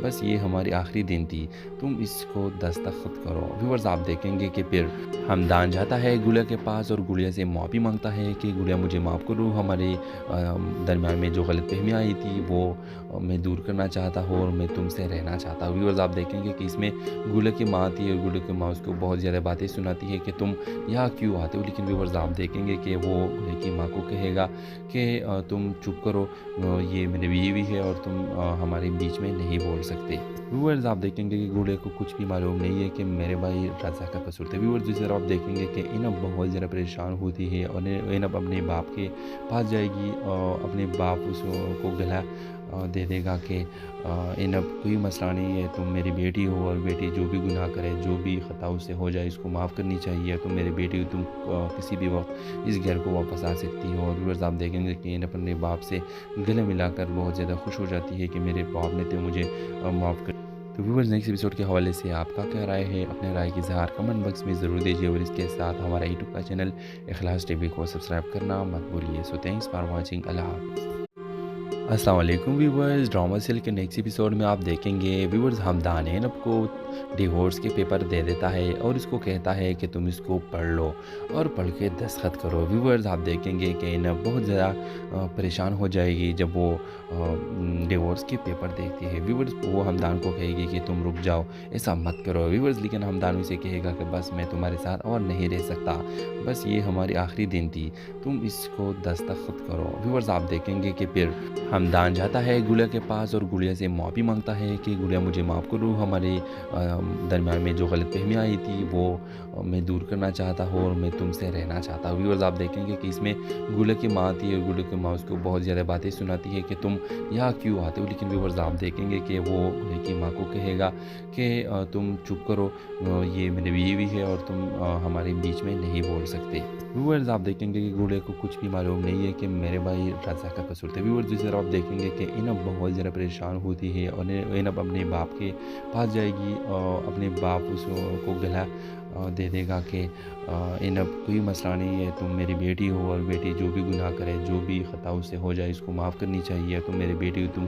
बस ये हमारी आखिरी दिन थी, तुम इसको दस्तखत करो। व्यूवर्स आप देखेंगे कि फिर हमदान जाता है गुड़िया के पास और गुड़िया से माफ़ी मांगता है कि गुड़िया मुझे माफ़ करो, हमारे दरमियान में जो गलतफ़हमी आई थी वो मैं दूर करना चाहता हूँ और मैं तुमसे रहना चाहता हूँ। व्यूअर्स आप देखेंगे कि इसमें गुड़िया की माँ थी और गुड़िया की माँ उसको बहुत ज़्यादा बातें सुनाती है कि तुम यहाँ क्यों आते हो, लेकिन व्यूअर्स आप देखेंगे कि वो गुड़िया की माँ को कहेगा कि तुम चुप करो, ये मेरी बीवी है और तुम हमारे बीच में नहीं बोल सकते। व्यूअर्स आप देखेंगे कि गुड़िया को कुछ भी मालूम नहीं है कि मेरे भाई रज़ा का कसूर था। व्यूअर्स दूसरी तरफ आप देखेंगे कि इनब बहुत ज़्यादा परेशान होती है और इनब अपने बाप के पास जाएगी और अपने बाप उसको गला दे देगा कि इनब कोई मसला नहीं है, तुम मेरी बेटी हो और बेटी जो भी गुनाह करे, जो भी ख़ता उससे हो जाए इसको माफ़ करनी चाहिए। तुम मेरी बेटी हो, तुम किसी भी वक्त इस घर को वापस आ सकती हो। और व्यूअर्स आप देखेंगे कि इनब अपने बाप से गले मिलाकर बहुत ज़्यादा खुश हो जाती है कि मेरे बाप ने तो मुझे माफ़ कर। तो व्यूअर्स नेक्स्ट एपिसोड के हवाले से आपका क्या राय है, अपने राय की इज़हार कमेंट बॉक्स में ज़रूर दीजिए और इसके साथ हमारा यूट्यूब का चैनल इखलास टीवी को सब्सक्राइब करना मत भूलिए। So thanks for watching. Allah हाफ़िज़। अस्सलाम वालेकुम व्यूवर्स, ड्रामा सीरियल के नेक्स्ट एपिसोड में आप देखेंगे व्यूवर्स हमदान इनब को डिवोर्स के पेपर दे देता है और इसको कहता है कि तुम इसको पढ़ लो और पढ़ के दस्तखत करो। व्यूवर्स आप देखेंगे कि इनब बहुत ज़्यादा परेशान हो जाएगी जब वो डिवोर्स के पेपर देखती है। व्यूवर्स वो हमदान को कहेगी कि तुम रुक जाओ, ऐसा मत करो। व्यूवर्स लेकिन हमदान उसे कहेगा कि बस मैं तुम्हारे साथ और नहीं रह सकता, बस ये हमारी आखिरी दिन थी, तुम इसको दस्तखत करो। व्यूवर्स आप देखेंगे कि फिर हमदान जाता है गुड़िया के पास और गुड़िया से माफ़ी मांगता है कि गुड़िया मुझे माफ़ करो, हमारे दरमियान में जो गलतफ़हमी आई थी वो मैं दूर करना चाहता हूँ और मैं तुमसे रहना चाहता हूँ। व्यूअर्स आप देखेंगे कि इसमें गुड़िया की माँ थी और गुड़िया की माँ उसको बहुत ज़्यादा बातें सुनाती है कि तुम यहाँ क्यों आते हो, लेकिन व्यूअर्स आप देखेंगे कि वो गुड़िया की माँ को कहेगा कि तुम चुप करो, ये मेरी बीवी है और तुम हमारे बीच में नहीं बोल सकते। व्यूअर्स आप देखेंगे कि गुड़िया को कुछ भी मालूम नहीं है कि मेरे भाई रज़ा का कसूर था। व्यूअर्स दूसरी तरफ आप देखेंगे कि इनब बहुत ज़्यादा परेशान होती है और इनब अपने बाप के पास जाएगी और अपने बाप उसको गला दे देगा कि इनब कोई मसला नहीं है, तुम मेरी बेटी हो और बेटी जो भी गुनाह करे, जो भी ख़ता उससे हो जाए इसको माफ़ करनी चाहिए। तुम मेरी बेटी हो, तुम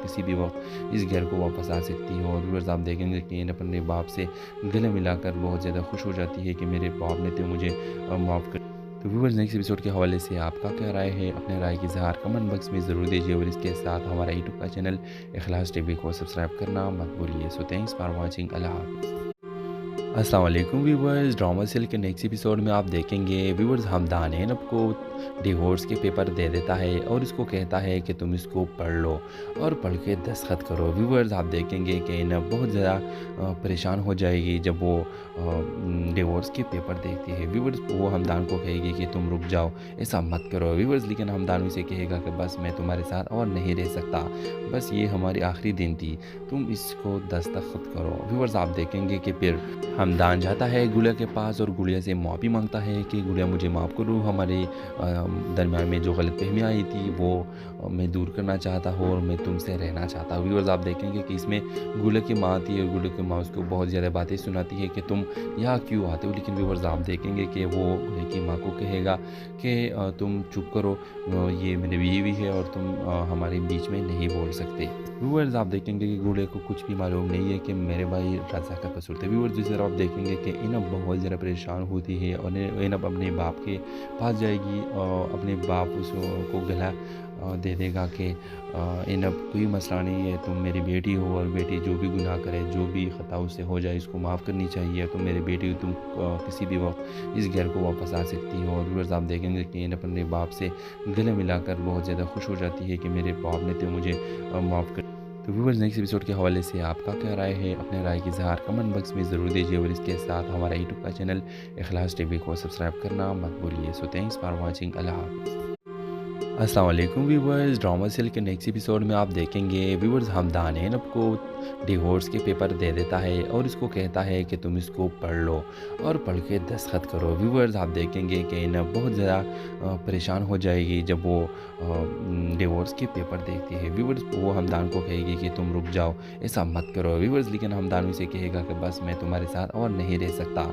किसी भी वक्त इस घर को वापस आ सकती हो। और व्यूअर्स आप देखेंगे कि इनब अपने बाप से गले मिलाकर बहुत ज़्यादा खुश हो जाती है कि मेरे बाप ने तो मुझे माफ़ कर। तो व्यूअर्स नेक्स्ट एपिसोड के हवाले से आपका क्या राय है, अपने राय की इज़हार कमेंट बॉक्स में ज़रूर दीजिए और इसके साथ हमारा यूट्यूब का चैनल इखलास टीवी को सब्सक्राइब करना मत भूलिए। So thanks for watching. Allah हाफ़िज़। अस्सलाम वालेकुम व्यूवर्स, ड्रामा सीरियल के नेक्स्ट एपिसोड में आप देखेंगे व्यूवर्स हमदान इनब को डिवोर्स के पेपर दे देता है और इसको कहता है कि तुम इसको पढ़ लो और पढ़ के दस्तखत करो। व्यूवर्स आप देखेंगे कि इनब बहुत ज़्यादा परेशान हो जाएगी जब वो डिवोर्स के पेपर देखती है। व्यूवर्स वो हमदान को कहेगी कि तुम रुक जाओ, ऐसा मत करो। व्यूवर्स लेकिन हमदान उसे कहेगा कि बस मैं तुम्हारे साथ और नहीं रह सकता, बस ये हमारी आखिरी दिन थी, तुम इसको दस्तखत करो। व्यूवर्स आप देखेंगे कि फिर हमदान जाता है गुड़िया के पास और गुड़िया से माफ़ी मांगता है कि गुड़िया मुझे माफ़ करो, हमारे दरमियान में जो गलतफ़हमी आई थी वो मैं दूर करना चाहता हूँ और मैं तुमसे रहना चाहता हूँ। व्यूअर्स आप देखेंगे कि इसमें गुलर की माँ आती है और गुलर की माँ उसको बहुत ज़्यादा बातें सुनाती है कि तुम यहाँ क्यों आते हो। लेकिन व्यूअर्स आप देखेंगे कि वो गुलर की माँ को कहेगा कि तुम चुप करो, ये मेरी बीवी है और तुम हमारे बीच में नहीं बोल सकते। व्यूअर्स आप देखेंगे कि गुड़े को कुछ भी मालूम नहीं है कि मेरे भाई रज़ा का कसूर था। व्यूअर्स दूसरी तरफ आप देखेंगे कि इनब बहुत ज़्यादा परेशान होती है और इनब अपने बाप के पास जाएगी और अपने बाप उसको गला दे देगा कि इनब कोई मसला नहीं है, तुम मेरी बेटी हो और बेटी जो भी गुनाह करे, जो भी ख़ता उससे हो जाए इसको माफ़ करनी चाहिए। तुम मेरी बेटी हो, तुम किसी भी वक्त इस घर को वापस आ सकती हो। और व्यूअर्स आप देखेंगे कि इनब अपने बाप से गले मिलाकर बहुत ज़्यादा खुश हो जाती है कि मेरे बाप ने तो मुझे माफ़ कर। तो व्यूअर्स नेक्स्ट एपिसोड के हवाले से आपका क्या राय है, अपने राय की इज़हार कमेंट बॉक्स में ज़रूर दीजिए और इसके साथ हमारा यूट्यूब का चैनल इखलास टीवी को सब्सक्राइब करना मत भूलिए। So thanks for watching. Allah हाफ़िज़। अस्सलाम वालेकुम व्यूवर्स, ड्रामा सीरियल के नेक्स्ट एपिसोड में आप देखेंगे व्यूवर्स हमदान इनब को डिवोर्स के पेपर दे देता है और इसको कहता है कि तुम इसको पढ़ लो और पढ़ के दस्तखत करो। व्यूवर्स आप देखेंगे कि इनब बहुत ज़्यादा परेशान हो जाएगी जब वो डिवोर्स के पेपर देखती है। व्यूवर्स वो हमदान को कहेगी कि तुम रुक जाओ, ऐसा मत करो। व्यूवर्स लेकिन हमदान उसे कहेगा कि बस मैं तुम्हारे साथ और नहीं रह सकता,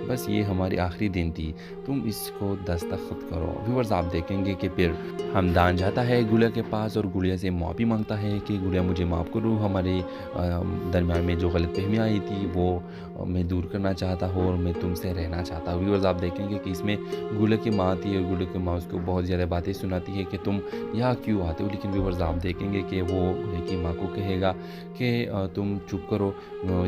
बस ये हमारी आखिरी दिन थी, तुम इसको दस्तखत करो। व्यूवर्स आप देखेंगे कि फिर हमदान जाता है गुड़िया के पास और गुड़िया से माफ़ी मांगता है कि गुड़िया मुझे माफ़ करो, हमारे दरमियान में जो गलतफ़हमी आई थी वो मैं दूर करना चाहता हूँ और मैं तुमसे रहना चाहता हूँ। व्यूअर्स आप देखेंगे कि इसमें गुड़िया की माँ आती है और गुड़िया की माँ उसको बहुत ज़्यादा बातें सुनाती है कि तुम यहाँ क्यों आते हो। लेकिन व्यूअर्स आप देखेंगे कि वो गुड़िया की माँ को कहेगा कि तुम चुप करो,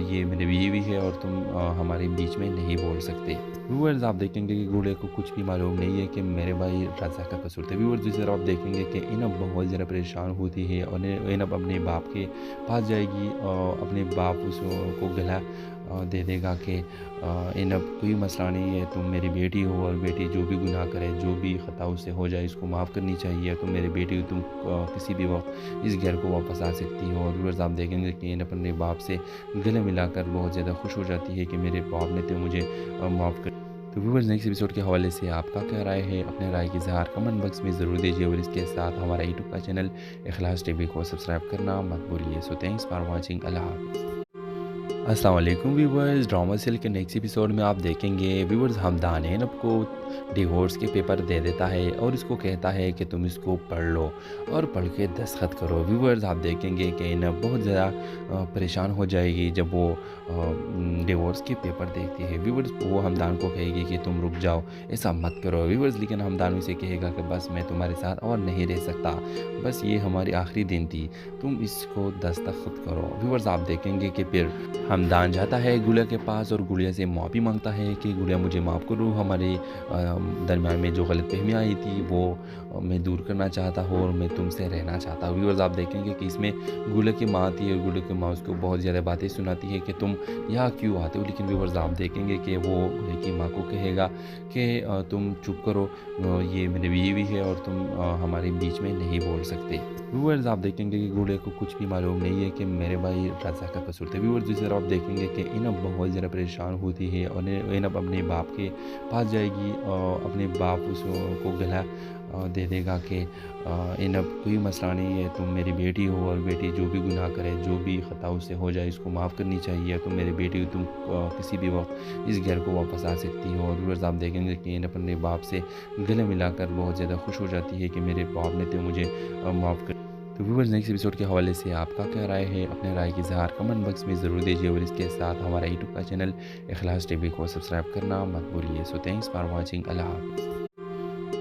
ये मेरी बीवी है और तुम हमारे बीच में नहीं बोल सकते। व्यूअर्स आप देखेंगे कि गुड़िया को कुछ भी मालूम नहीं है कि मेरे भाई रज़ा का कसूर था। व्यूअर्स दूसरी तरफ आप देखेंगे कि इनब बहुत ज़्यादा परेशान होती है और इनब अपने बाप के पास जाएगी और अपने बाप उसको गला दे देगा कि इनब कोई मसला नहीं है, तुम मेरी बेटी हो और बेटी जो भी गुनाह करे, जो भी ख़ता उससे हो जाए इसको माफ़ करनी चाहिए। तुम मेरी बेटी हो, तुम किसी भी वक्त इस घर को वापस आ सकती हो। और व्यूअर्स आप देखेंगे कि इनब अपने बाप से गले मिलाकर बहुत ज़्यादा खुश हो जाती है कि मेरे बाप ने तो मुझे माफ़ कर। तो व्यूअर्स नेक्स्ट एपिसोड के हवाले से आपका क्या राय है, अपने राय की इज़हार कमेंट बॉक्स में ज़रूर दीजिए और इसके साथ हमारा यूट्यूब का चैनल इखलास टीवी को सब्सक्राइब करना मत भूलिए। So thanks for watching. Allah हाफ़िज़। अस्सलाम वालेकुम व्यूवर्स, ड्रामा सीरियल के नेक्स्ट एपिसोड में आप देखेंगे व्यूवर्स हमदान इनब को डिवोर्स के पेपर दे देता है और इसको कहता है कि तुम इसको पढ़ लो और पढ़ के दस्तखत करो। व्यूवर्स आप देखेंगे कि इनब बहुत ज़्यादा परेशान हो जाएगी जब वो डिवोर्स के पेपर देखती है। व्यूवर्स वो हमदान को कहेगी कि तुम रुक जाओ, ऐसा मत करो। व्यूवर्स लेकिन हमदान उसे कहेगा कि बस मैं तुम्हारे साथ और नहीं रह सकता, बस ये हमारी आखिरी दिन थी, तुम इसको दस्तखत करो। व्यूवर्स आप देखेंगे कि फिर हमदान जाता है गुड़िया के पास और गुड़िया से माफ़ी मांगता है कि गुड़िया मुझे माफ़ करो, हमारे दरमियान में जो गलतफ़हमी आई थी वो मैं दूर करना चाहता हूँ और मैं तुमसे रहना चाहता हूँ। व्यूअर्स आप देखेंगे कि इसमें गुड़िया की माँ आती है और गुड़िया की माँ उसको बहुत ज़्यादा बातें सुनाती है कि तुम यहाँ क्यों आते हो। लेकिन व्यूअर्स आप देखेंगे कि वो गुड़िया की माँ को कहेगा कि तुम चुप करो, ये मेरी बीवी है और तुम हमारे बीच में नहीं बोल सकते। व्यूअर्स आप देखेंगे कि गुड़िया को कुछ भी मालूम नहीं है कि मेरे भाई रज़ा का कसूर था। व्यूअर्स दूसरी तरफ आप देखेंगे कि इनब बहुत ज़्यादा परेशान होती है और इनब अपने बाप के पास जाएगी और अपने बाप उसको गला दे देगा कि इनब कोई मसला नहीं है, तुम मेरी बेटी हो और बेटी जो भी गुनाह करे, जो भी ख़ता उससे हो जाए इसको माफ़ करनी चाहिए। तुम मेरी बेटी हो, तुम किसी भी वक्त इस घर को वापस आ सकती हो। और व्यूअर्स आप देखेंगे कि इनब अपने बाप से गले मिलाकर बहुत ज़्यादा खुश हो जाती है कि मेरे बाप ने तो मुझे माफ़ कर। तो व्यूअर्स नेक्स्ट एपिसोड के हवाले से आपका क्या राय है, अपने राय की इज़हार कमेंट बॉक्स में ज़रूर दीजिए और इसके साथ हमारा यूट्यूब का चैनल इखलास टीवी को सब्सक्राइब करना मत भूलिए। So thanks for watching. Allah हाफ़िज़।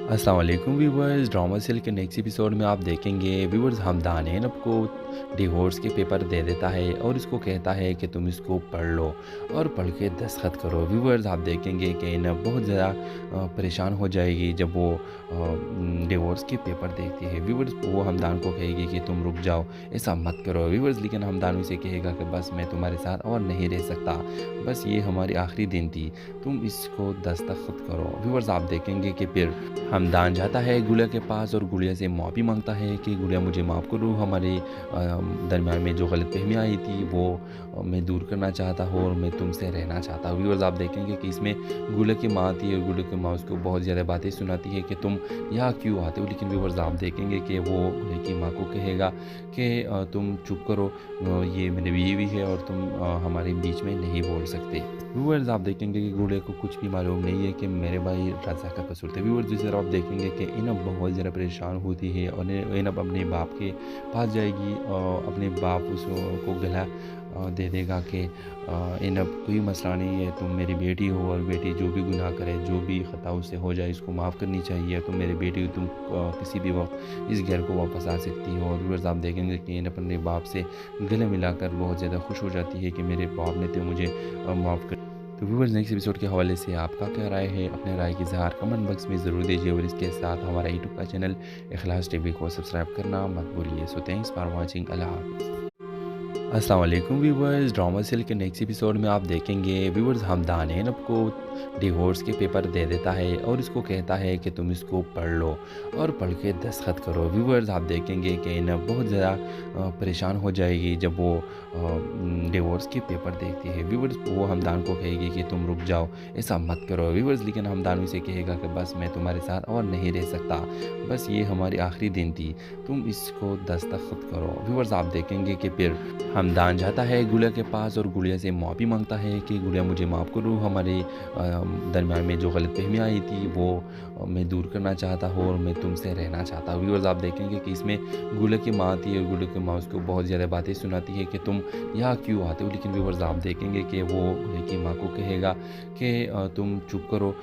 अस्सलाम वालेकुम व्यूवर्स, ड्रामा सीरियल के नेक्स्ट एपिसोड में आप देखेंगे व्यूवर्स हमदान इनब को डिवोर्स के पेपर दे देता है और इसको कहता है कि तुम इसको पढ़ लो और पढ़ के दस्तखत करो। व्यूवर्स आप देखेंगे कि इनब बहुत ज़्यादा परेशान हो जाएगी जब वो डिवोर्स के पेपर देखती है। व्यूवर्स वो हमदान को कहेगी कि तुम रुक जाओ, ऐसा मत करो। व्यूवर्स लेकिन हमदान उसे कहेगा कि बस मैं तुम्हारे साथ और नहीं रह सकता, बस ये हमारी आखिरी दिन थी, तुम इसको दस्तखत करो। व्यूवर्स आप देखेंगे कि फिर हमदान जाता है गुड़िया के पास और गुड़िया से माफ़ी मांगता है कि गुड़िया मुझे माफ़ करो, हमारे दरमियान में जो गलतफ़हमी आई थी वो मैं दूर करना चाहता हूँ और मैं तुमसे रहना चाहता हूँ। व्यूअर्स आप देखेंगे कि इसमें गुल्लक की माँ थी और गुल्लक की माँ उसको बहुत ज़्यादा बातें सुनाती है कि तुम यहाँ क्यों आते हो, लेकिन व्यूअर्स आप देखेंगे कि वो गुल्लक की माँ को कहेगा कि तुम चुप करो, ये मेरी बीवी है और तुम हमारे बीच में नहीं बोल सकते। व्यूअर्स आप देखेंगे कि गुल्लक को कुछ भी मालूम नहीं है कि मेरे भाई रज़ा का कसूर था। व्यूअर्स दूसरी तरफ आप देखेंगे कि इनब बहुत ज़्यादा परेशान होती है और इनब अपने बाप के पास जाएगी और अपने बाप उसको गला दे देगा कि इनब कोई मसला नहीं है, तुम मेरी बेटी हो और बेटी जो भी गुनाह करे, जो भी ख़ता उससे हो जाए इसको माफ़ करनी चाहिए। तुम मेरी बेटी हो, तुम किसी भी वक्त इस घर को वापस आ सकती हो। और व्यूअर्स आप देखेंगे कि इनब अपने बाप से गले मिलाकर बहुत ज़्यादा खुश हो जाती है कि मेरे बाप ने तो मुझे माफ़ कर। तो व्यूअर्स नेक्स्ट एपिसोड के हवाले से आपका क्या राय है, अपने राय की इज़हार कमेंट बॉक्स में ज़रूर दीजिए और इसके साथ हमारा यूट्यूब का चैनल इखलास टीवी को सब्सक्राइब करना मत भूलिए। So thanks for watching. Allah हाफ़िज़। अस्सलाम वालेकुम व्यूवर्स, ड्रामा सीरियल के नेक्स्ट एपिसोड में आप देखेंगे व्यूवर्स हमदान इनब को डिवोर्स के पेपर दे देता है और इसको कहता है कि तुम इसको पढ़ लो और पढ़ के दस्तखत करो। व्यूवर्स आप देखेंगे कि इनब बहुत ज़्यादा परेशान हो जाएगी जब वो डिवोर्स के पेपर देखती है। व्यूवर्स वो हमदान को कहेगी कि तुम रुक जाओ, ऐसा मत करो। व्यूवर्स लेकिन हमदान उसे कहेगा कि बस मैं तुम्हारे साथ और नहीं रह सकता, बस ये हमारी आखिरी दिन थी, तुम इसको दस्तखत करो। व्यूवर्स आप देखेंगे कि फिर हमदान जाता है गुड़िया के पास और गुड़िया से माफ़ी मांगता है कि गुड़िया मुझे माफ़ करो, हमारे दरमियान में जो गलतफ़हमी आई थी वो मैं दूर करना चाहता हूँ और मैं तुमसे रहना चाहता हूँ। व्यूअर्स आप देखेंगे कि इसमें गुड़िया की माँ थी और गुड़िया की माँ उसको बहुत ज़्यादा बातें सुनाती है कि तुम यहाँ क्यों आते हो, लेकिन व्यूअर्स आप देखेंगे कि वो गुड़िया की माँ को कहेगा कि तुम चुप करो,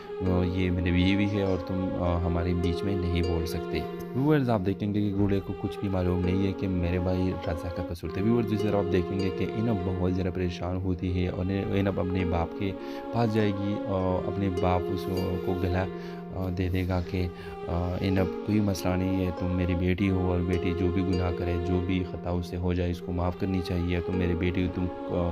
ये मेरी बीवी है और तुम हमारे बीच में नहीं बोल सकते। व्यूअर्स आप देखेंगे कि गुड़िया को कुछ भी मालूम नहीं है कि मेरे भाई रज़ा का कसूर था। व्यूअर्स दूसरी तरफ आप देखेंगे कि इनब बहुत ज़्यादा परेशान होती है और इनब अपने बाप के पास जाएगी और अपने बाप उसको गला दे देगा कि इनब कोई मसला नहीं है, तुम मेरी बेटी हो और बेटी जो भी गुनाह करे, जो भी ख़ता उससे हो जाए इसको माफ़ करनी चाहिए। तुम मेरी बेटी हो, तुम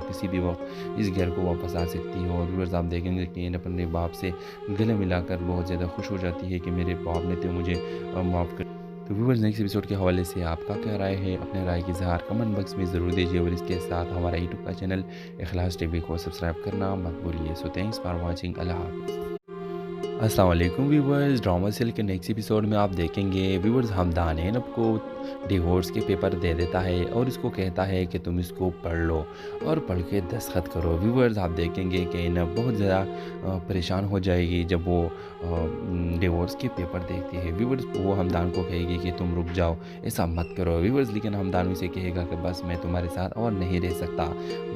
किसी भी वक्त इस घर को वापस आ सकती हो। और व्यूअर्स आप देखेंगे कि इनब अपने बाप से गले मिलाकर बहुत ज़्यादा खुश हो जाती है कि मेरे बाप ने तो मुझे माफ़ कर। तो व्यूअर्स नेक्स्ट एपिसोड के हवाले से आपका क्या राय है, अपने राय की इज़हार कमेंट बॉक्स में ज़रूर दीजिए और इसके साथ हमारा यूट्यूब का चैनल इखलास टीवी को सब्सक्राइब करना मत भूलिए। So thanks for watching. Allah हाफ़िज़। अस्सलाम वालेकुम व्यूवर्स, ड्रामा सीरियल के नेक्स्ट एपिसोड में आप देखेंगे व्यूवर्स हमदान इनब को डिवोर्स के पेपर दे देता है और इसको कहता है कि तुम इसको पढ़ लो और पढ़ के दस्तखत करो। व्यूवर्स आप देखेंगे कि इनब बहुत ज़्यादा परेशान हो जाएगी जब वो डिवोर्स के पेपर देखती है। व्यूवर्स वो हमदान को कहेगी कि तुम रुक जाओ, ऐसा मत करो। व्यूवर्स लेकिन हमदान उसे कहेगा कि बस मैं तुम्हारे साथ और नहीं रह सकता,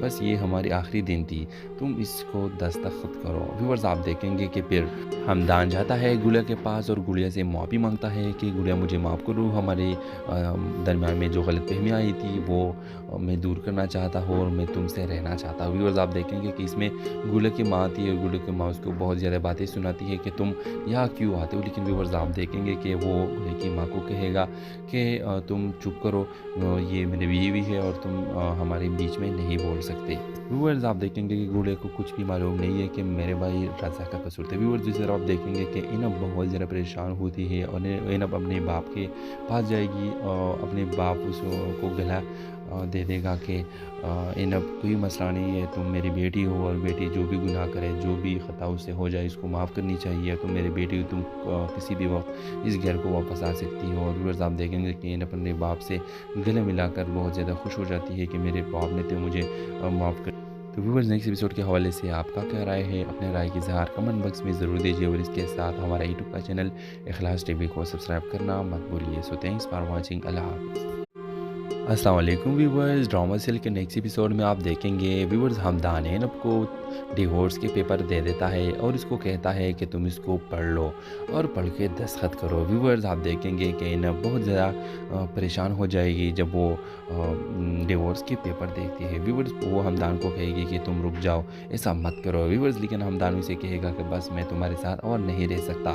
बस ये हमारी आखिरी दिन थी, तुम इसको दस्तखत करो। व्यूवर्स आप देखेंगे कि फिर हमदान जाता है गुड़िया के पास और गुड़िया से माफ़ी मांगता है कि गुड़िया मुझे माफ़ करो, हमारे दरमियान में जो गलतफ़हमी आई थी वो मैं दूर करना चाहता हूँ और मैं तुमसे रहना चाहता हूँ। व्यूअर्स आप देखेंगे कि इसमें गुड़िया की माँ थी और गुड़िया की माँ उसको बहुत ज़्यादा बातें सुनाती है कि तुम यहाँ क्यों आते हो, लेकिन व्यूअर्स आप देखेंगे कि वो गुड़िया की माँ को कहेगा कि तुम चुप करो, ये मेरी बीवी है और तुम हमारे बीच में नहीं बोल सकते। व्यूअर्स आप देखेंगे कि गुड़िया को कुछ भी मालूम नहीं है कि मेरे भाई रज़ा का कसूर था। व्यूअर्स दूसरी तरफ आप देखेंगे कि इनब बहुत ज़्यादा परेशान होती है और इनब अपने बाप के पास जाएगी और अपने बाप उसको गला दे देगा कि इनब कोई मसला नहीं है, तुम मेरी बेटी हो और बेटी जो भी गुनाह करे, जो भी ख़ता उससे हो जाए इसको माफ़ करनी चाहिए। तुम मेरी बेटी हो, तुम किसी भी वक्त इस घर को वापस आ सकती हो। और व्यूअर्स आप देखेंगे कि इनब अपने बाप से गले मिलाकर बहुत ज़्यादा खुश हो जाती है कि मेरे बाप ने तो मुझे माफ़ कर। तो व्यूअर्स नेक्स्ट एपिसोड के हवाले से आपका क्या राय है, अपने राय की इज़हार कमेंट बॉक्स में ज़रूर दीजिए और इसके साथ हमारा यूट्यूब का चैनल इखलास टीवी को सब्सक्राइब करना मत भूलिए। So thanks for watching. Allah हाफ़िज़। अस्सलाम वालेकुम व्यूवर्स, ड्रामा सीरियल के नेक्स्ट एपिसोड में आप देखेंगे व्यूवर्स हमदान इनब को डिवोर्स के पेपर दे देता है और इसको कहता है कि तुम इसको पढ़ लो और पढ़ के दस्तखत करो। व्यूवर्स आप देखेंगे कि इनब बहुत ज़्यादा परेशान हो जाएगी जब वो डिवोर्स के पेपर देखती है। व्यूवर्स वो हमदान को कहेगी कि तुम रुक जाओ, ऐसा मत करो। व्यूवर्स लेकिन हमदान उसे कहेगा कि बस मैं तुम्हारे साथ और नहीं रह सकता,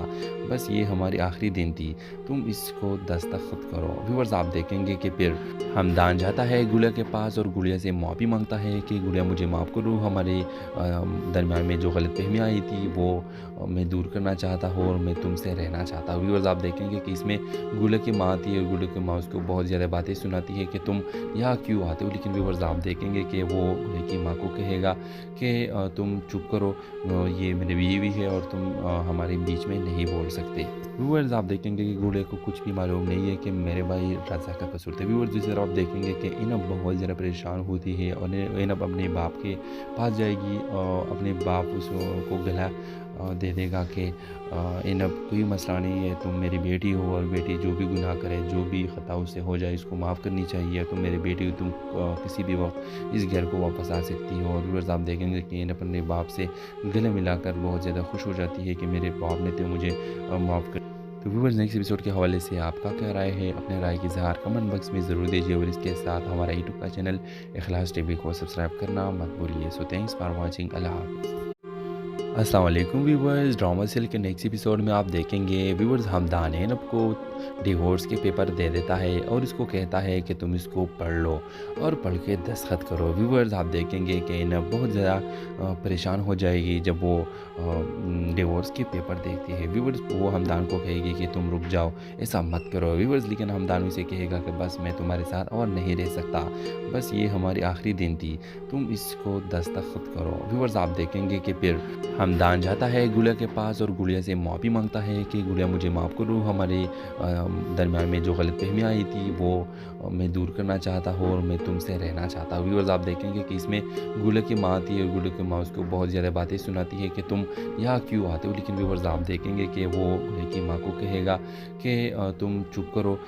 बस ये हमारी आखिरी दिन थी, तुम इसको दस्तखत करो। व्यूवर्स आप देखेंगे कि फिर हमदान जाता है गुड़िया के पास और गुड़िया से माफ़ी मांगता है कि गुड़िया मुझे माफ़ करो, हमारे दरमियान में जो गलतफ़हमी आई थी वो मैं दूर करना चाहता हूँ और मैं तुमसे रहना चाहता हूँ। व्यूअर्स आप देखेंगे कि इसमें गुल्लक की माँ थी और गुल्लक की माँ उसको बहुत ज़्यादा बातें सुनाती है कि तुम यहाँ क्यों आते हो, लेकिन व्यूअर्स आप देखेंगे कि वो गुल्लक की माँ को कहेगा कि तुम चुप करो, ये मेरी बीवी है और तुम हमारे बीच में नहीं बोल सकते। व्यूअर्स आप देखेंगे कि गुल्लक को कुछ भी मालूम नहीं है कि मेरे भाई रज़ा का कसूर था। व्यूअर्स दूसरी तरफ आप देखेंगे कि इनब बहुत ज़्यादा परेशान होती है और इनब अपने बाप के पास जाएगी और अपने बाप उसको गला दे देगा कि इनब कोई मसला नहीं है, तुम मेरी बेटी हो और बेटी जो भी गुनाह करे, जो भी ख़ता उससे हो जाए इसको माफ़ करनी चाहिए, तुम मेरी बेटी हो, तुम किसी भी वक्त इस घर को वापस आ सकती हो। और व्यूअर्स आप देखेंगे कि इनब अपने बाप से गले मिलाकर बहुत ज़्यादा खुश हो जाती है कि मेरे बाप ने तो मुझे माफ़ कर। तो व्यूअर्स नेक्स्ट एपिसोड के हवाले से आपका क्या राय है, अपने राय की इज़हार कमेंट बॉक्स में ज़रूर दीजिए और इसके साथ हमारा यूट्यूब का चैनल इखलास टीवी को सब्सक्राइब करना मत भूलिए। So thanks for watching. Allah हाफ़िज़। अस्सलाम वालेकुम व्यूवर्स, ड्रामा सीरियल के नेक्स्ट एपिसोड में आप देखेंगे व्यूवर्स हमदान इनब को डिवोर्स के पेपर दे देता है और इसको कहता है कि तुम इसको पढ़ लो और पढ़ के दस्तखत करो। व्यूवर्स आप देखेंगे कि इनब बहुत ज़्यादा परेशान हो जाएगी जब वो डिवोर्स के पेपर देखती है। व्यूवर्स वो हमदान को कहेगी कि तुम रुक जाओ, ऐसा मत करो व्यूवर्स, लेकिन हमदान उसे कहेगा कि बस मैं तुम्हारे साथ और नहीं रह सकता, बस ये हमारी आखिरी दिन थी, तुम इसको दस्तखत करो। व्यूवर्स आप देखेंगे कि फिर हमदान जाता है गुड़िया के पास और गुड़िया से माफ़ी मांगता है कि गुड़िया मुझे माफ़ करो, हमारे दरमियान में जो गलतफ़हमी आई थी वो मैं दूर करना चाहता हूँ और मैं तुमसे रहना चाहता हूँ। व्यूअर्स आप देखेंगे कि इसमें गुड़िया की माँ थी और गुड़िया की माँ उसको बहुत ज़्यादा बातें सुनाती है कि तुम यहाँ क्यों आते हो, लेकिन व्यूअर्स आप देखेंगे कि वो गुड़िया की माँ को कहेगा कि तुम चुप करो,